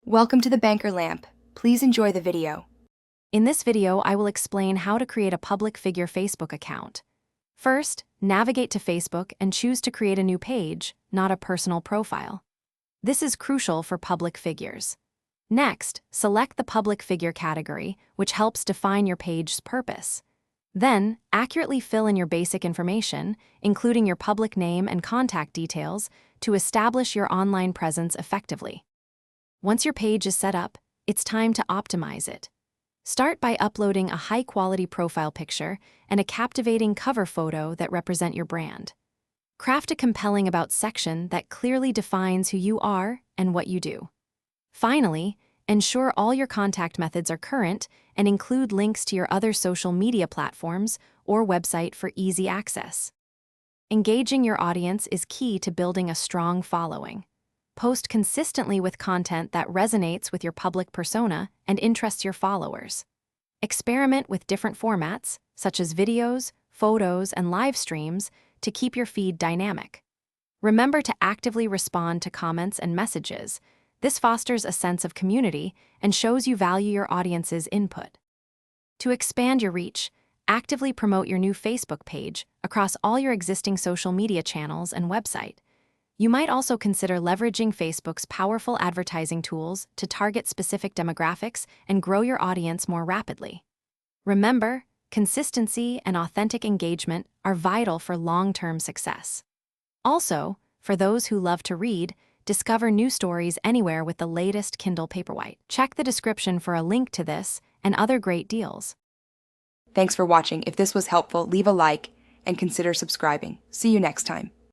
Welcome to the Banker Lamp. Please enjoy the video. In this video, I will explain how to create a public figure Facebook account. First, navigate to Facebook and choose to create a new page, not a personal profile. This is crucial for public figures. Next, select the public figure category, which helps define your page's purpose. Then, accurately fill in your basic information, including your public name and contact details, to establish your online presence effectively. Once your page is set up, it's time to optimize it. Start by uploading a high-quality profile picture and a captivating cover photo that represent your brand. Craft a compelling About section that clearly defines who you are and what you do. Finally, ensure all your contact methods are current and include links to your other social media platforms or website for easy access. Engaging your audience is key to building a strong following. Post consistently with content that resonates with your public persona and interests your followers. Experiment with different formats, such as videos, photos, and live streams, to keep your feed dynamic. Remember to actively respond to comments and messages. This fosters a sense of community and shows you value your audience's input. To expand your reach, actively promote your new Facebook page across all your existing social media channels and website. You might also consider leveraging Facebook's powerful advertising tools to target specific demographics and grow your audience more rapidly. Remember, consistency and authentic engagement are vital for long-term success. Also, for those who love to read, discover new stories anywhere with the latest Kindle Paperwhite. Check the description for a link to this and other great deals. Thanks for watching. If this was helpful, leave a like and consider subscribing. See you next time.